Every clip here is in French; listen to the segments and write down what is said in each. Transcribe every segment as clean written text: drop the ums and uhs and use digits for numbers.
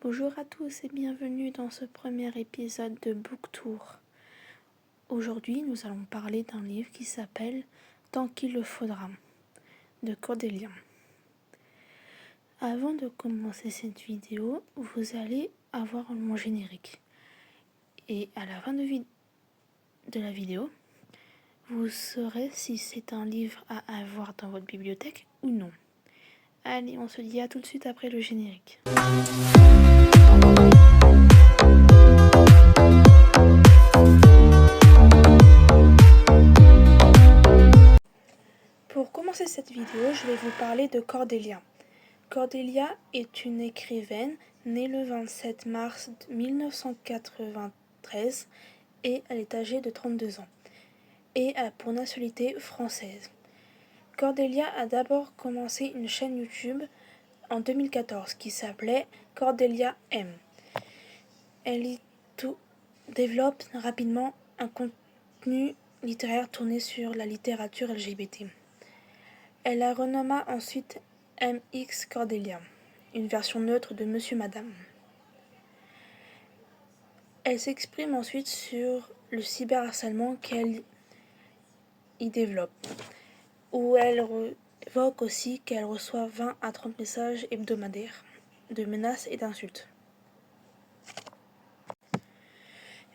Bonjour à tous et bienvenue dans ce premier épisode de Booktour. Aujourd'hui, nous allons parler d'un livre qui s'appelle Tant qu'il le faudra de Cordelia. Avant de commencer cette vidéo, vous allez avoir mon générique. Et à la fin de la vidéo, vous saurez si c'est un livre à avoir dans votre bibliothèque ou non. Allez, on se dit à tout de suite après le générique. Pour commencer cette vidéo, je vais vous parler de Cordelia. Cordelia est une écrivaine née le 27 mars 1993 et elle est âgée de 32 ans et a pour nationalité française. Cordelia a d'abord commencé une chaîne YouTube en 2014 qui s'appelait Cordelia M. Elle y développe rapidement un contenu littéraire tourné sur la littérature LGBT. Elle la renomma ensuite MX Cordelia, une version neutre de Monsieur Madame. Elle s'exprime ensuite sur le cyberharcèlement qu'elle y développe, où elle évoque aussi qu'elle reçoit 20 à 30 messages hebdomadaires de menaces et d'insultes.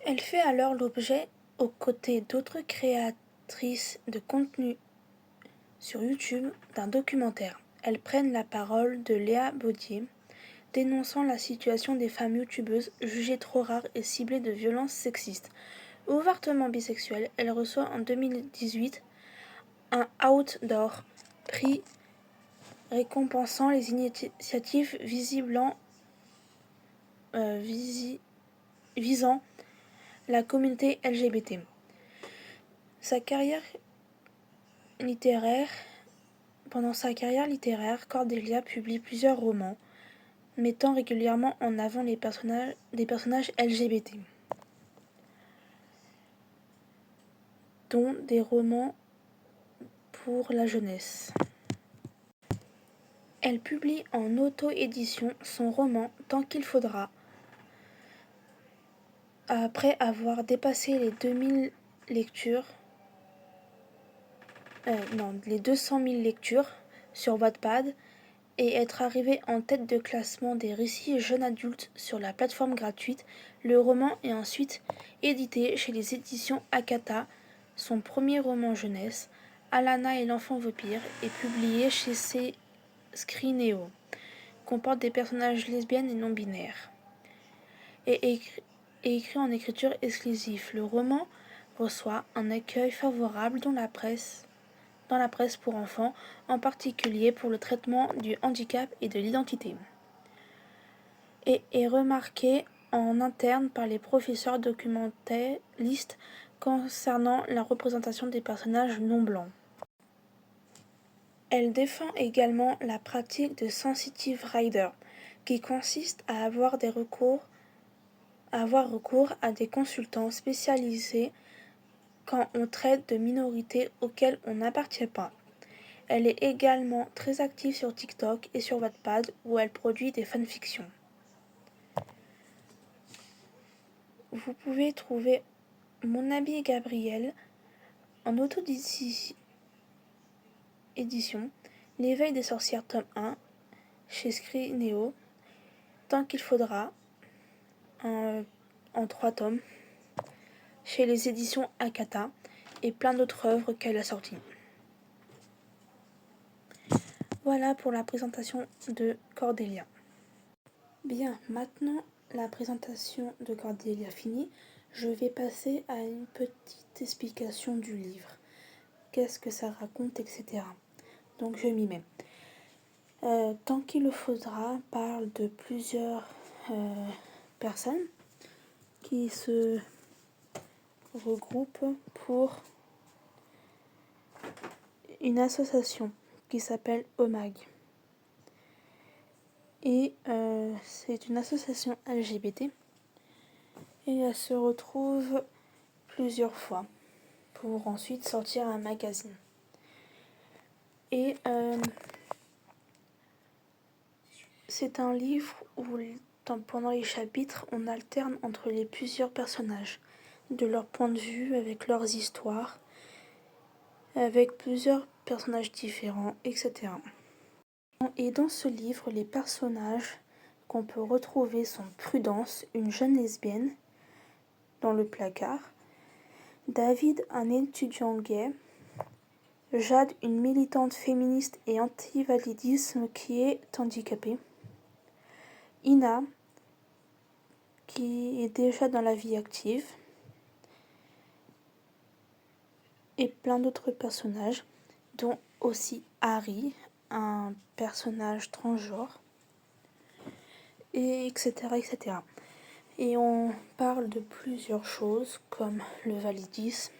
Elle fait alors l'objet, aux côtés d'autres créatrices de contenu sur YouTube, d'un documentaire. Elles prennent la parole de Léa Baudier, dénonçant la situation des femmes youtubeuses jugées trop rares et ciblées de violences sexistes. Ouvertement bisexuelle, elle reçoit en 2018 un Outdoor Prix récompensant les initiatives visant la communauté LGBT. Pendant sa carrière littéraire, Cordelia publie plusieurs romans, mettant régulièrement en avant des personnages LGBT, dont des romans pour la jeunesse. Elle publie en auto-édition son roman Tant qu'il faudra, après avoir dépassé les 200 000 lectures sur Wattpad et être arrivée en tête de classement des récits jeunes adultes sur la plateforme gratuite. Le roman est ensuite édité chez les éditions Akata. Son premier roman jeunesse, Alana et l'enfant vampire, est publié chez Scrineo, comporte des personnages lesbiennes et non-binaires, et écrit en écriture exclusive. Le roman reçoit un accueil favorable dans la presse pour enfants, en particulier pour le traitement du handicap et de l'identité, et est remarqué en interne par les professeurs documentalistes concernant la représentation des personnages non blancs. Elle défend également la pratique de sensitive rider, qui consiste à avoir recours à des consultants spécialisés quand on traite de minorités auxquelles on n'appartient pas. Elle est également très active sur TikTok et sur Wattpad, où elle produit des fanfictions. Vous pouvez trouver Mon ami Gabriel en auto-édition, L'éveil des sorcières tome 1 chez Scrineo, Tant qu'il faudra en 3 tomes chez les éditions Akata, et plein d'autres œuvres qu'elle a sorties. Voilà pour la présentation de Cordelia. Bien, maintenant la présentation de Cordelia finie, je vais passer à une petite explication du livre. Qu'est-ce que ça raconte, etc. Donc je m'y mets. Tant qu'il le faudra parle de plusieurs personnes qui se regroupent pour une association qui s'appelle OMAG. Et c'est une association LGBT, et elle se retrouve plusieurs fois pour ensuite sortir un magazine. Et c'est un livre où Pendant les chapitres, on alterne entre les plusieurs personnages, de leur point de vue, avec leurs histoires, avec plusieurs personnages différents, etc. Et dans ce livre, les personnages qu'on peut retrouver sont Prudence, une jeune lesbienne, dans le placard, David, un étudiant gay, Jade, une militante féministe et anti-validisme qui est handicapée, Ina, qui est déjà dans la vie active, et plein d'autres personnages, dont aussi Harry, un personnage transgenre, et etc., etc. Et on parle de plusieurs choses comme le validisme,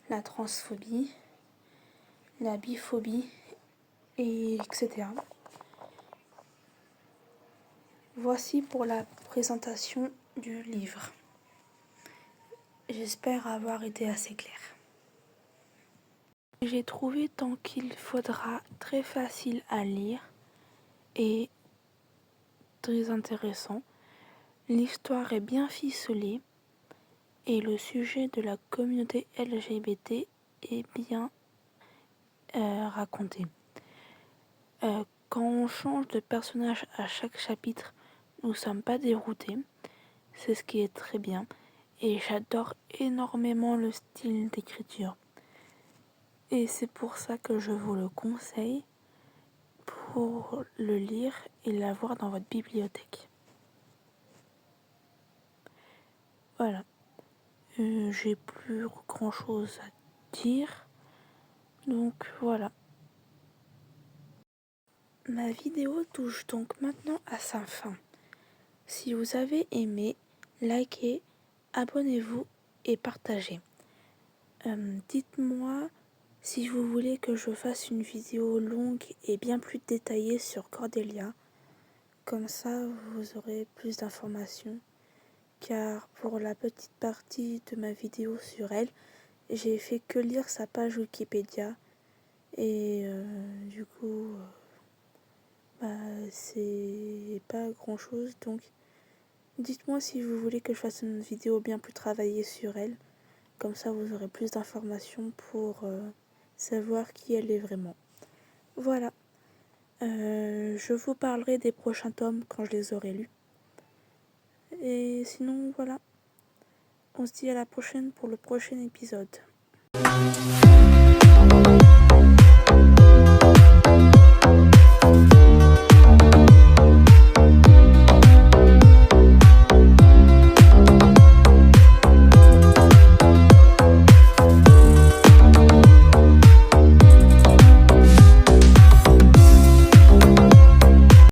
la transphobie, la biphobie, et etc. Voici pour la présentation du livre. J'espère avoir été assez claire. J'ai trouvé tant qu'il faudra très facile à lire et très intéressant. L'histoire est bien ficelée et le sujet de la communauté LGBT est bien raconté. Quand on change de personnage à chaque chapitre, nous ne sommes pas déroutés. C'est ce qui est très bien. Et j'adore énormément le style d'écriture. Et c'est pour ça que je vous le conseille pour le lire et l'avoir dans votre bibliothèque. Voilà. J'ai plus grand chose à dire. Donc voilà. Ma vidéo touche donc maintenant à sa fin. Si vous avez aimé, likez, abonnez-vous et partagez. Dites-moi si vous voulez que je fasse une vidéo longue et bien plus détaillée sur Cordelia. Comme ça, vous aurez plus d'informations. Car pour la petite partie de ma vidéo sur elle, j'ai fait que lire sa page Wikipédia. Et du coup, c'est pas grand chose. Donc, dites-moi si vous voulez que je fasse une vidéo bien plus travaillée sur elle. Comme ça, vous aurez plus d'informations pour savoir qui elle est vraiment. Voilà. Je vous parlerai des prochains tomes quand je les aurai lus. Et sinon, voilà. On se dit à la prochaine pour le prochain épisode.